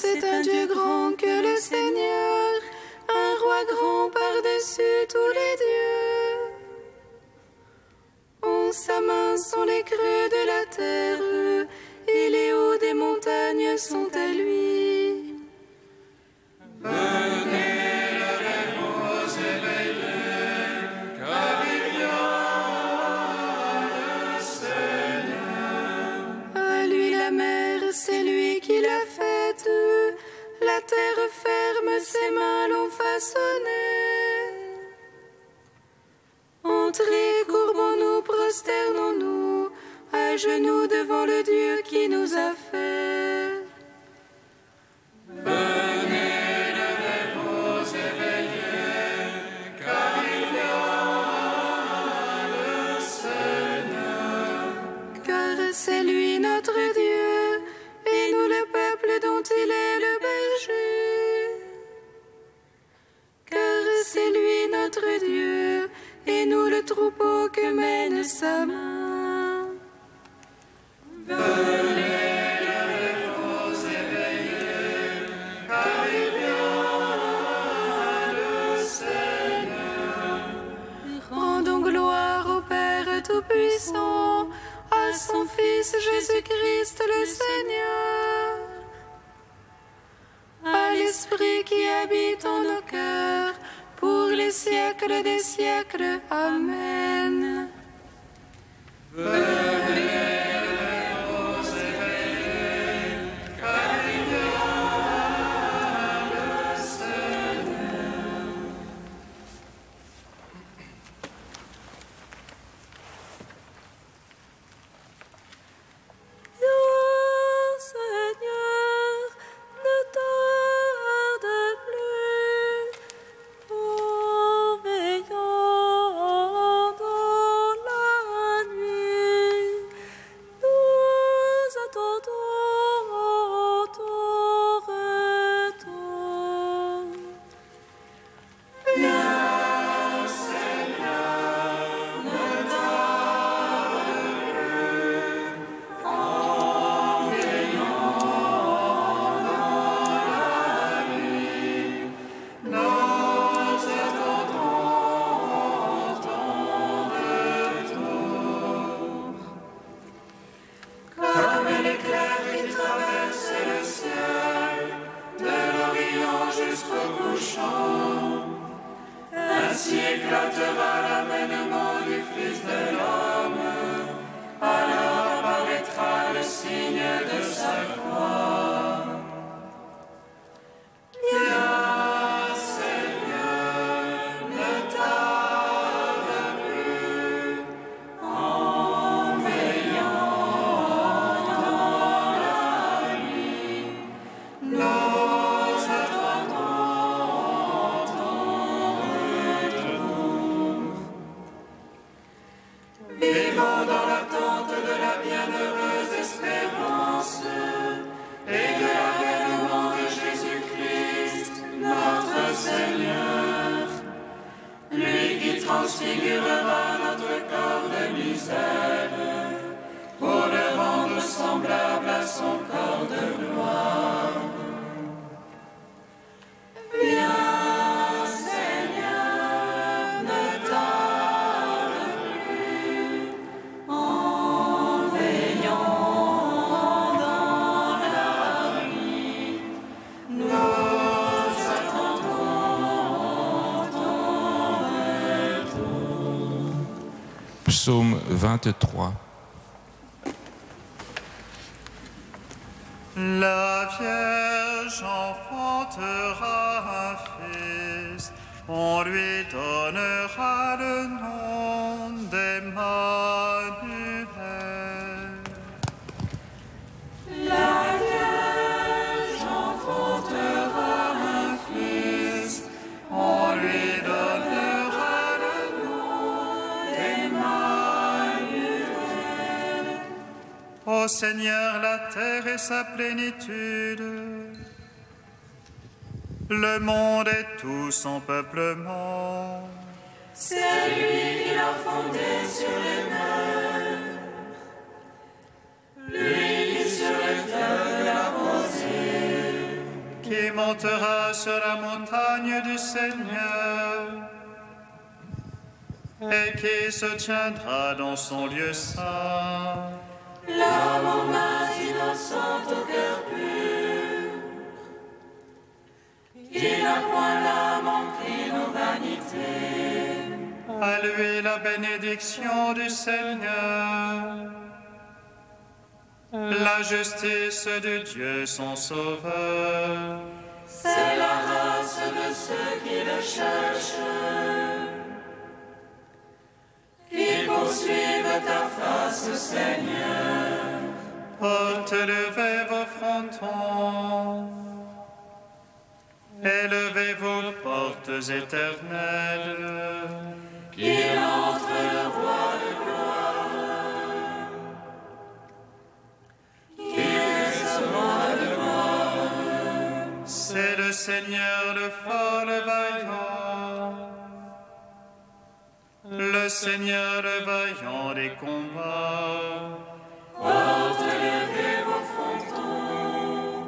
c'est un Dieu grand que le Seigneur, un roi grand par-dessus tous les dieux. En sa main sont les creux de la terre, et les hauts des montagnes sont à lui. Venez, levez-vous, éveillez, car il vient le Seigneur. À lui la mer, c'est lui qui l'a faite, la terre ferme, ses mains l'ont façonnée. Entrez, courbons-nous, prosternons-nous, à genoux devant le Dieu qui nous a fait. Venez, levez-vous, éveillez, car il vient le Seigneur. Car c'est lui notre Dieu, et nous le peuple dont il est le berger. Car c'est lui notre Dieu, et nous le troupeau que mène sa main. Venez, levez-vous, éveillez, car il vient le Seigneur. Rendons gloire au Père Tout-Puissant, à son Fils Jésus-Christ le Seigneur, à l'Esprit qui habite en nos cœurs, pour les siècles des siècles. Amen. Ainsi éclatera l'avènement du Fils de l'homme, alors apparaîtra le signe de sa croix. Viens, Seigneur, ne tarde plus, en veillant dans la nuit, nous attendons ton retour. Vivons dans l'attente de la bienheureuse espérance et de l'avènement de Jésus-Christ, notre Seigneur, lui qui transfigurera notre corps de misère pour le rendre semblable à son corps de gloire. Viens, Seigneur, ne tarde plus, en veillant dans la nuit, nous attendons ton retour. Psaume 23. La Vierge enfantera un fils, on lui donnera le nom d'Emmanuel. La Vierge enfantera un fils, on lui donnera le nom d'Emmanuel. Ô Seigneur, la terre et sa plénitude, le monde et tout son peuplement, C'est lui qui l'a fondé sur les mers, lui qui sur les fleuves l'a posé, Qui montera sur la montagne du Seigneur et qui se tiendra dans son lieu saint. L'homme aux mains innocentes au cœur pur, qui n'a point l'âme encline aux vanités. À lui la bénédiction du Seigneur, la justice de Dieu son Sauveur. C'est la race de ceux qui le cherchent, qui poursuivent ta face, Seigneur. Porte-levez vos frontons, élevez vos portes éternelles. Qu'il entre le roi de gloire. Qui est ce roi de gloire? C'est le Seigneur le fort, le vaillant, le Seigneur le vaillant des combats. Porte-levez vos frontons,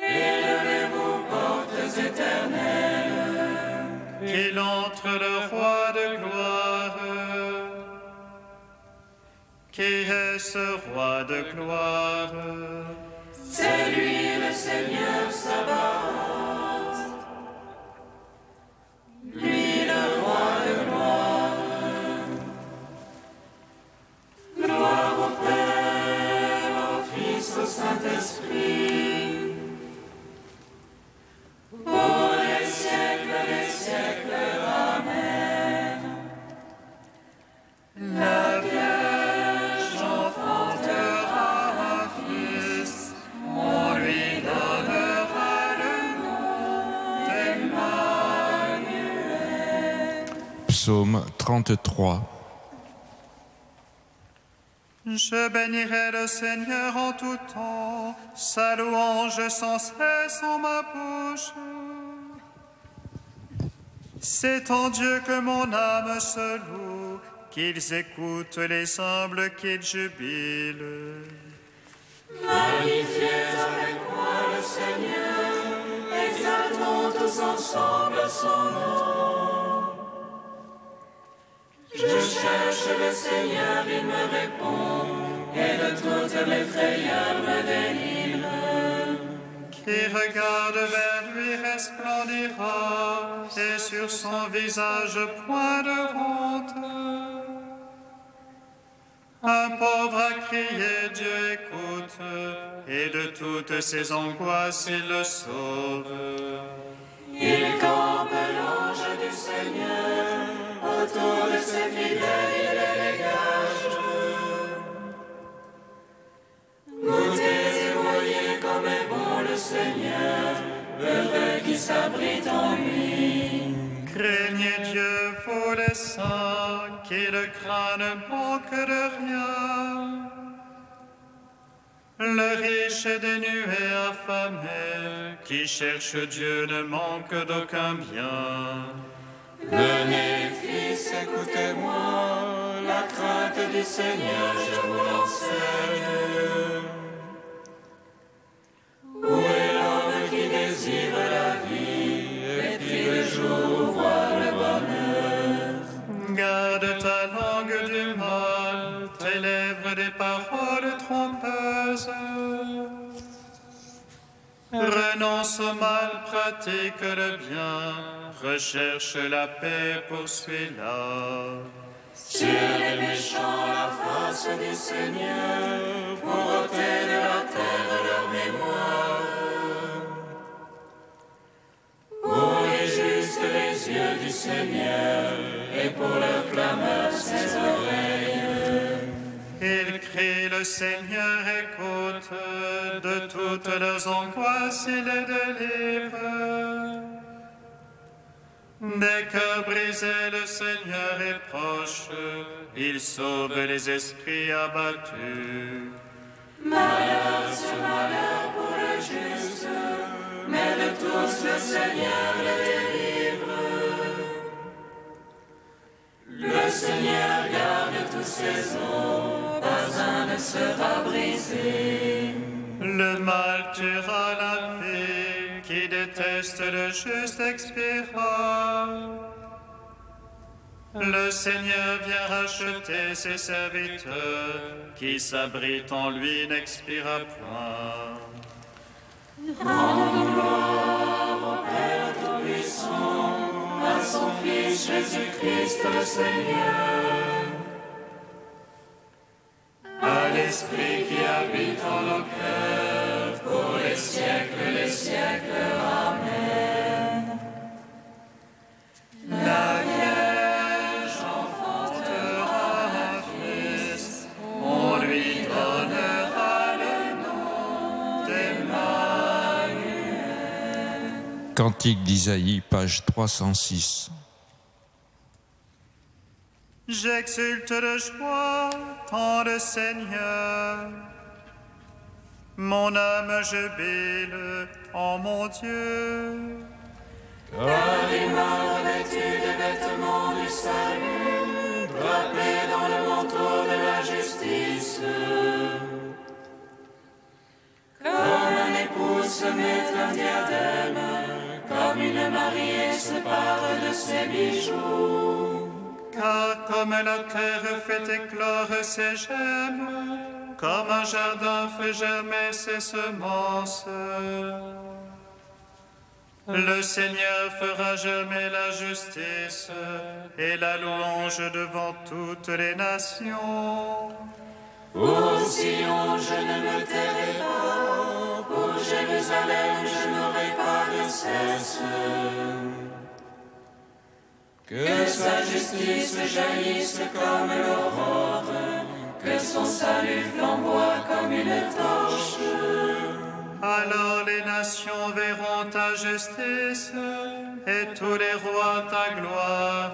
élevez vos portes éternelles. Qu'il entre le roi de gloire. Qui est ce roi de gloire? C'est lui le Seigneur Sabaoth, lui le roi de gloire. Gloire au Père, au Fils, au Saint-Esprit, pour les siècles des siècles. Amen. La Vierge enfantera un fils, on lui donnera le nom d'Emmanuel. Psaume 33. Je bénirai le Seigneur en tout temps, sa louange sans cesse en ma bouche. C'est en Dieu que mon âme se loue, qu'ils écoutent les humbles, qu'ils jubilent. Magnifiez avec moi le Seigneur, exaltons tous ensemble son nom. Je cherche le Seigneur, il me répond, et de toutes mes frayeurs me délivre. Qui regarde vers lui resplendira, et sur son visage point de honte. Un pauvre a crié, Dieu écoute, et de toutes ses angoisses il le sauve. Il campe l'ange du Seigneur, autour de ses fidèles il les dégage. Goûtez et voyez comme est bon le Seigneur, heureux qui s'abrite en lui. Craignez Dieu, vous les saints, qui le craint ne manque de rien. Le riche est dénué, affamé, qui cherche Dieu ne manque d'aucun bien. Venez, fils, écoutez-moi, la crainte du Seigneur, je vous l'enseigne. Où est l'homme qui désire la vie, et prie le jour voir le bonheur? Garde ta langue du mal, tes lèvres des paroles trompeuses. Renonce au mal, pratique le bien, recherche la paix, poursuis-la. Sur les méchants la face du Seigneur, pour ôter de la terre leur mémoire. Pour les justes les yeux du Seigneur, et pour leur clameur ses oreilles. Ils crient, le Seigneur écoute, de toutes leurs angoisses il les délivre. Des cœurs brisés, le Seigneur est proche, il sauve les esprits abattus. Malheur sur malheur pour le juste, mais de tous le Seigneur le délivre. Le Seigneur garde tous ses os, pas un ne sera brisé. Le mal tuera l'impie, qui déteste le juste expira. Le Seigneur vient racheter ses serviteurs, qui s'abritent en lui n'expira point. Rendons gloire au Père Tout-Puissant, à son Fils Jésus-Christ le Seigneur, à l'Esprit qui habite en nos cœurs, pour les siècles, Amen. La Vierge enfantera un Fils, on lui donnera le nom d'Emmanuel. Cantique d'Isaïe, page 306. J'exulte de joie en le Seigneur. Mon âme jubile en mon Dieu. Car il m'a revêtu des vêtements du salut, drapé dans le manteau de la justice. Comme un époux se met un diadème, comme une mariée se pare de ses bijoux. Car comme la terre fait éclore ses gemmes, comme un jardin fait germer ses semences, le Seigneur fera germer la justice et la louange devant toutes les nations. Pour Sion, je ne me tairai pas, pour Jérusalem, je n'aurai pas de cesse. Que sa justice jaillisse comme l'aurore, que son salut flamboie comme une torche. Alors les nations verront ta justice et tous les rois ta gloire.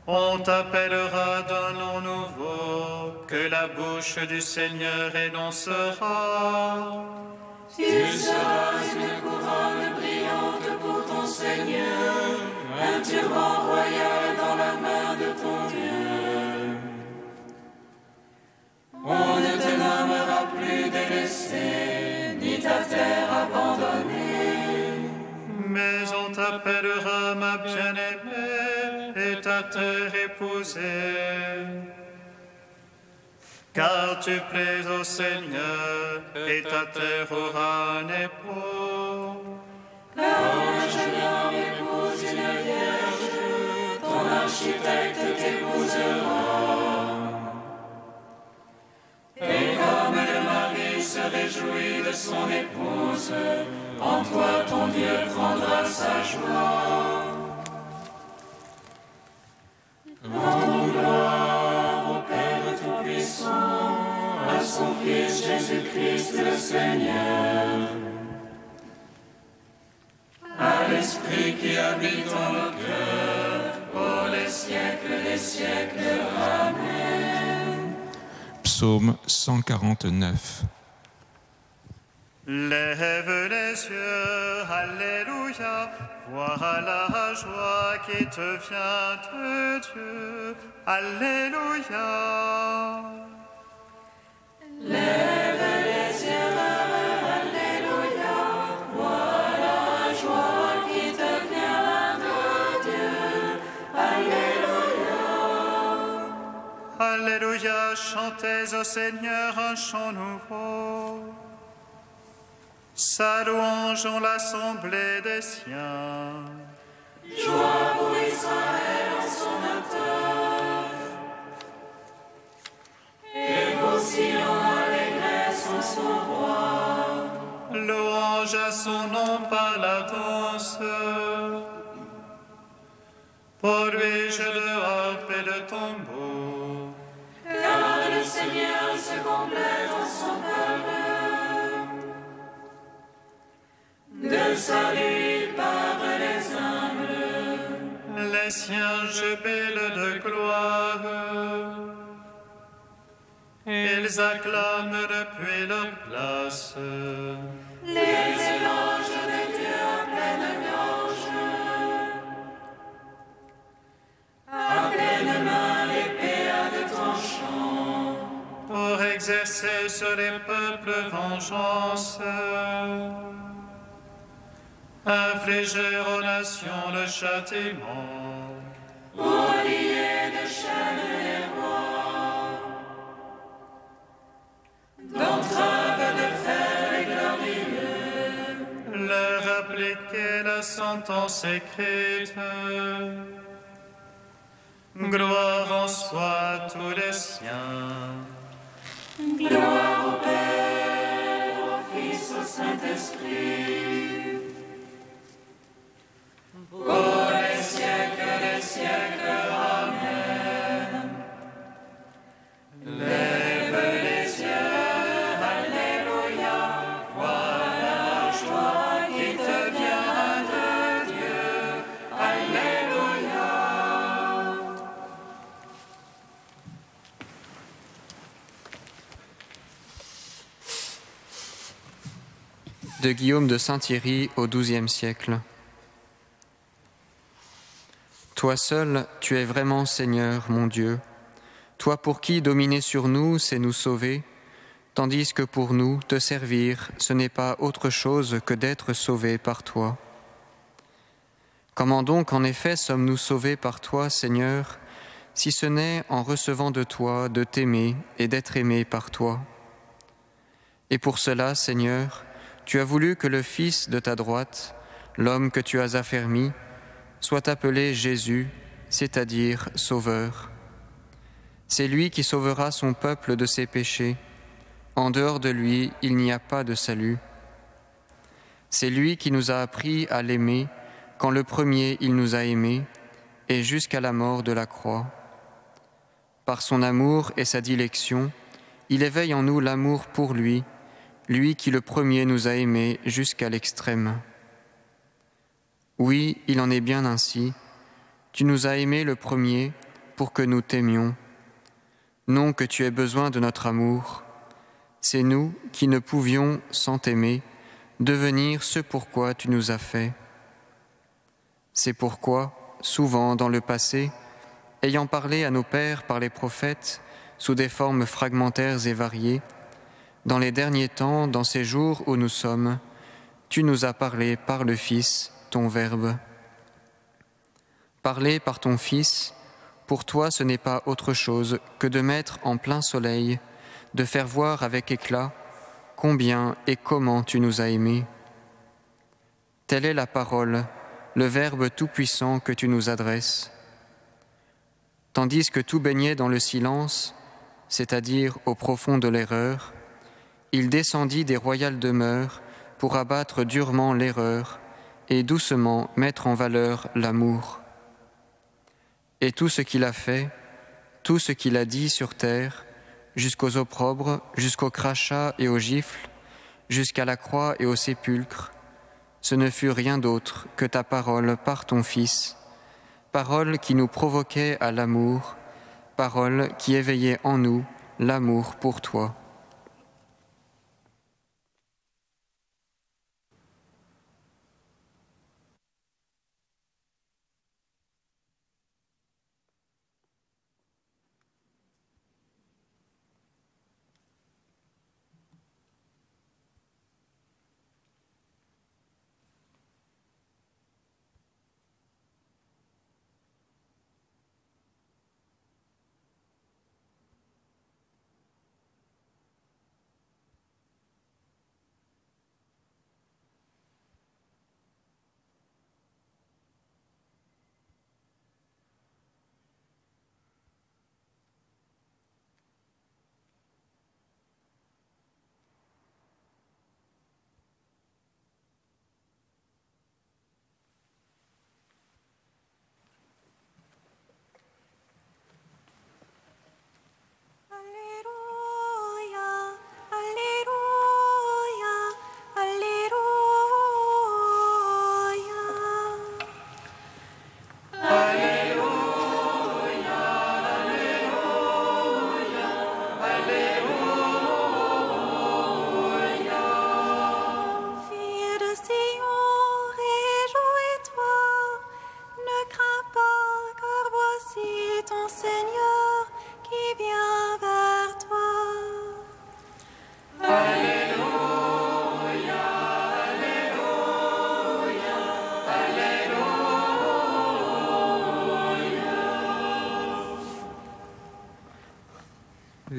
On t'appellera d'un nom nouveau que la bouche du Seigneur énoncera. Tu seras une couronne brillante pour ton Seigneur, un turban royal dans la main de ton Dieu. On ne te nommera plus délaissé, ni ta terre abandonnée. Mais on t'appellera ma bien-aimée et ta terre épousée. Car tu plais au Seigneur et ta terre aura un époux. Car un jeune homme épouse une vierge, ton architecte t'épousera. Et comme le mari se réjouit de son épouse, en toi ton Dieu prendra sa joie. Rendons gloire au Père Tout-Puissant, à son Fils Jésus-Christ le Seigneur, à l'Esprit qui habite en nos cœurs, pour les siècles, Amen. Psaume 149. Lève les yeux, Alléluia, vois la joie qui te vient de Dieu, Alléluia. Lève les yeux, Alléluia, vois la joie qui te vient de Dieu, Alléluia. Alléluia, chantez au Seigneur un chant nouveau. Sa louange en l'assemblée des siens. Joie pour Israël en son auteur, et pour Sion allégresse en son roi. Louange à son nom par la danse. Pour lui je de harpe et de tambour. Car le Seigneur se complète en son peuple. De salut par les humbles, Les siens jubilent de gloire. Ils acclament depuis leur place. les éloges de Dieu à pleine gorge. À pleine main l'épée à deux tranchants. Pour exercer exercer sur les peuples vengeance. Infliger aux nations le châtiment. Pour lier de chaînes les rois. D'entrave de fer et glorieux. Leur appliquer la sentence écrite. Gloire en soi à tous les siens. Gloire au Père, au Fils, au Saint-Esprit. Pour les siècles des siècles. Amen. Lève les yeux, Alléluia. Vois la joie qui te vient de Dieu. Alléluia. De Guillaume de Saint-Thierry au XIIe siècle. Toi seul, tu es vraiment Seigneur, mon Dieu. Toi pour qui dominer sur nous, c'est nous sauver, tandis que pour nous, te servir, ce n'est pas autre chose que d'être sauvés par toi. Comment donc, en effet, sommes-nous sauvés par toi, Seigneur, si ce n'est en recevant de toi, de t'aimer et d'être aimés par toi? Et pour cela, Seigneur, tu as voulu que le Fils de ta droite, l'homme que tu as affermi, soit appelé Jésus, c'est-à-dire Sauveur. C'est lui qui sauvera son peuple de ses péchés. En dehors de lui, il n'y a pas de salut. C'est lui qui nous a appris à l'aimer, quand le premier il nous a aimés, et jusqu'à la mort de la croix. Par son amour et sa dilection, il éveille en nous l'amour pour lui, lui qui le premier nous a aimés jusqu'à l'extrême. Oui, il en est bien ainsi. Tu nous as aimés le premier pour que nous t'aimions. Non que tu aies besoin de notre amour. C'est nous qui ne pouvions, sans t'aimer, devenir ce pourquoi tu nous as fait. C'est pourquoi, souvent dans le passé, ayant parlé à nos pères par les prophètes, sous des formes fragmentaires et variées, dans les derniers temps, dans ces jours où nous sommes, tu nous as parlé par le Fils, ton Verbe. Parler par ton Fils, pour toi ce n'est pas autre chose que de mettre en plein soleil, de faire voir avec éclat combien et comment tu nous as aimés. Telle est la parole, le Verbe tout-puissant que tu nous adresses. Tandis que tout baignait dans le silence, c'est-à-dire au profond de l'erreur, il descendit des royales demeures pour abattre durement l'erreur et doucement mettre en valeur l'amour. Et tout ce qu'il a fait, tout ce qu'il a dit sur terre, jusqu'aux opprobres, jusqu'aux crachats et aux gifles, jusqu'à la croix et au sépulcre, ce ne fut rien d'autre que ta parole par ton Fils, parole qui nous provoquait à l'amour, parole qui éveillait en nous l'amour pour toi.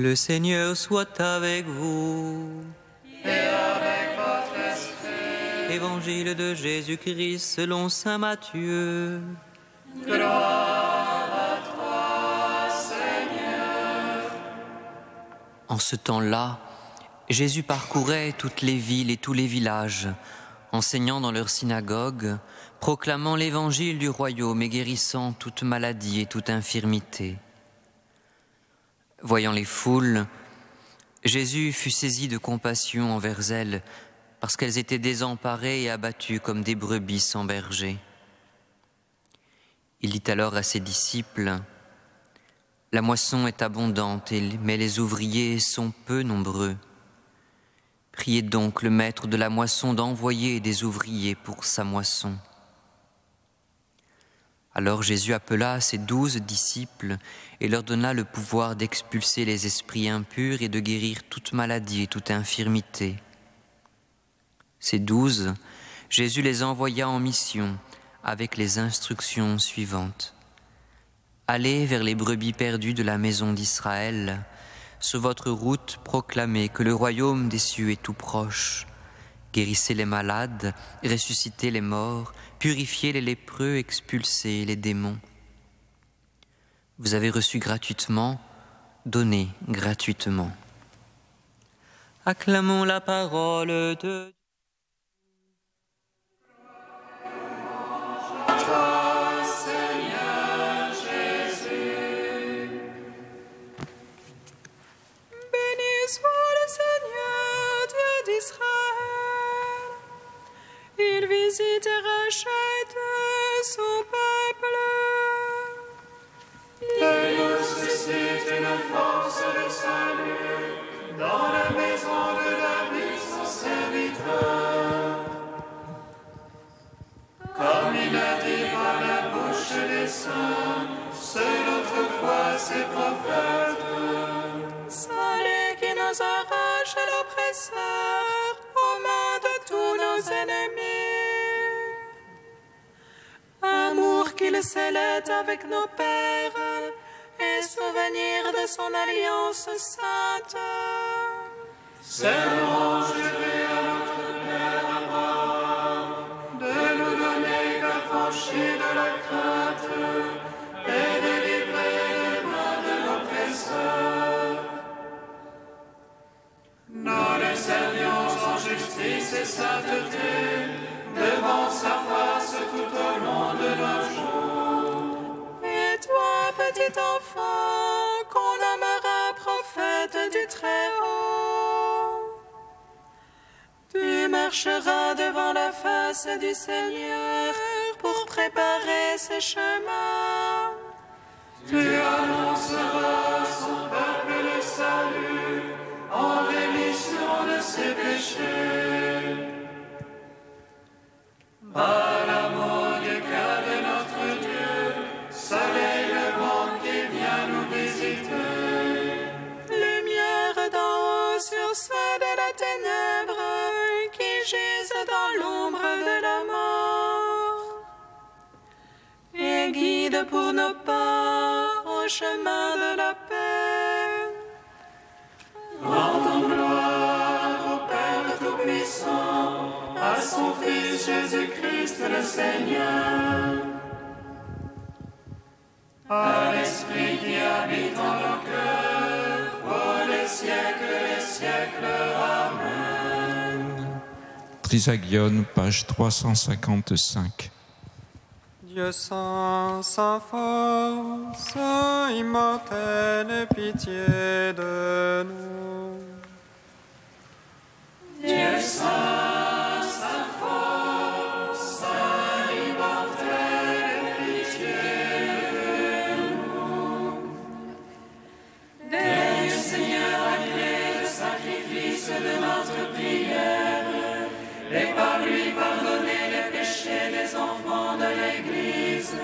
Le Seigneur soit avec vous. Et avec votre esprit. Évangile de Jésus-Christ selon saint Matthieu. Gloire à toi, Seigneur. En ce temps-là, Jésus parcourait toutes les villes et tous les villages, enseignant dans leurs synagogues, proclamant l'évangile du royaume et guérissant toute maladie et toute infirmité. Voyant les foules, Jésus fut saisi de compassion envers elles, parce qu'elles étaient désemparées et abattues comme des brebis sans berger. Il dit alors à ses disciples, « La moisson est abondante, mais les ouvriers sont peu nombreux. Priez donc le maître de la moisson d'envoyer des ouvriers pour sa moisson. » Alors Jésus appela ses 12 disciples et leur donna le pouvoir d'expulser les esprits impurs et de guérir toute maladie et toute infirmité. Ces 12, Jésus les envoya en mission avec les instructions suivantes. Allez vers les brebis perdues de la maison d'Israël. Sur votre route, proclamez que le royaume des cieux est tout proche. Guérissez les malades, ressuscitez les morts, purifiez les lépreux, expulsez les démons. Vous avez reçu gratuitement, donnez gratuitement. Acclamons la parole de Dieu. Soit le Seigneur, Dieu d'Israël. Il visite et rachète son peuple. Il nous suscite une force de salut dans la maison de David, son serviteur. Comme il a dit par la bouche des saints, seul autrefois ses prophètes. Salut qui nous arrache à l'oppresseur, aux mains de tous nos ennemis. Amour qu'il scellait avec nos pères, et souvenir de son alliance sainte. Serment juré à notre Père Abraham, de nous donner qu'affranchis de la crainte, et de livrer les mains de l'oppresseur. Nous le servions en justice et sainteté, devant sa face tout au long de nos jours. Et toi, petit enfant, qu'on nommera prophète du Très-Haut, tu marcheras devant la face du Seigneur pour préparer ses chemins. Tu annonceras à son peuple le salut, en rémission de ses péchés. Par l'amour du cœur de notre Dieu, soleil levant qui vient nous visiter. Lumière d'en haut sur ceux de la ténèbre qui gisent dans l'ombre de la mort. Et guide pour nos pas au chemin de la paix. Rendons gloire au Père Tout-Puissant, à son Fils Jésus-Christ le Seigneur, à l'Esprit qui habite en nos cœurs, pour les siècles, Amen. Trisagion, page 355. Dieu saint, saint fort, saint immortel, aie pitié de nous. Dieu saint, saint fort, saint immortel, aie pitié de nous. Daigne, Seigneur, agréer le sacrifice de notre prière, et par lui pardonner les péchés des enfants de l'Église.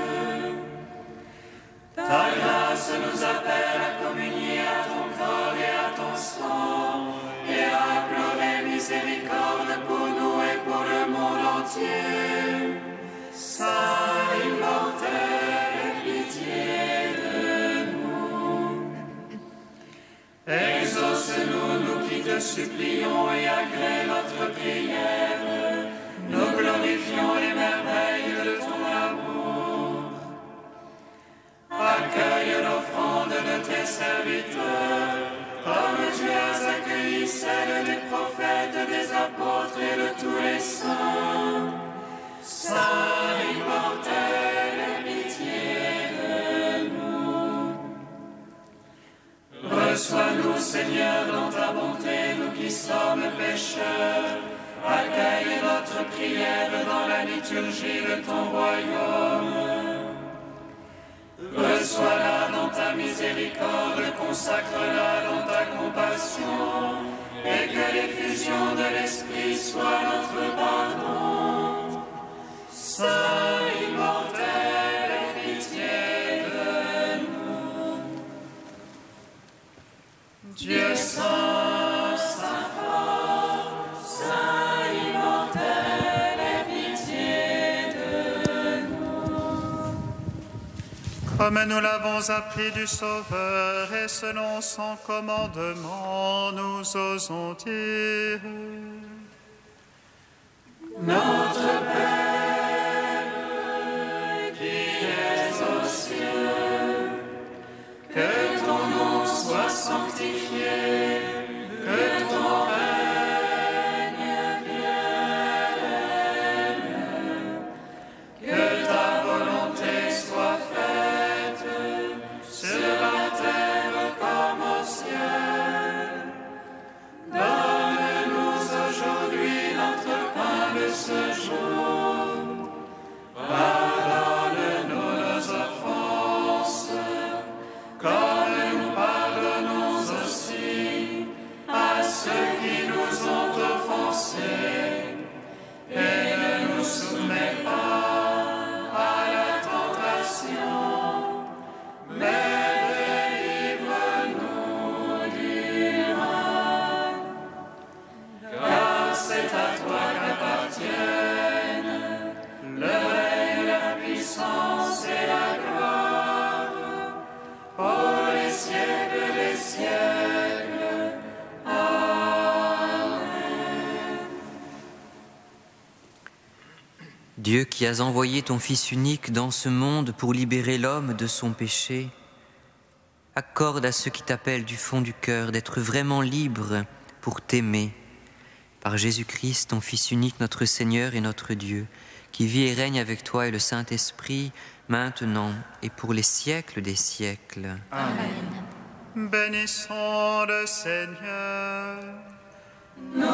Ta grâce nous appelle à communier à ton corps et à ton sang, et à implorer miséricorde pour nous et pour le monde entier. Saint immortel, aie pitié de nous. Et Exauce-nous, nous qui te supplions, et agrée notre prière. Nous glorifions les merveilles de ton amour. Accueille l'offrande de tes serviteurs, comme tu as accueilli celle des prophètes, des apôtres et de tous les saints. Saint immortel, aie pitié de nous. Reçois-nous, Seigneur, dans ta bonté, nous qui sommes pécheurs. Accueille notre prière dans la liturgie de ton royaume. Reçois-la dans ta miséricorde, consacre-la dans ta compassion, et que l'effusion de l'Esprit soit notre pardon. Saint immortel, aie pitié de nous. Dieu saint, saint fort, saint immortel, aie pitié de nous. Comme nous l'avons appris du Sauveur et selon son commandement, nous osons dire: Notre Père, qui es aux cieux, que ton nom soit sanctifié, que ton règne vienne, que ta volonté soit faite sur la terre comme au ciel. Donne-nous aujourd'hui notre pain de ce jour. Pardonne-nous nos offenses, comme nous pardonnons aussi à ceux qui nous ont offensés. Et ne nous soumets pas à la tentation, mais délivre-nous du mal. Car c'est à toi qu'appartiennent le règne, la puissance et la gloire, pour les siècles des siècles. Amen. Dieu qui as envoyé ton Fils unique dans ce monde pour libérer l'homme de son péché, accorde à ceux qui t'appellent du fond du cœur d'être vraiment libres pour t'aimer. Par Jésus-Christ, ton Fils unique, notre Seigneur et notre Dieu, qui vit et règne avec toi et le Saint-Esprit, maintenant et pour les siècles des siècles. Bénissons le Seigneur. Nous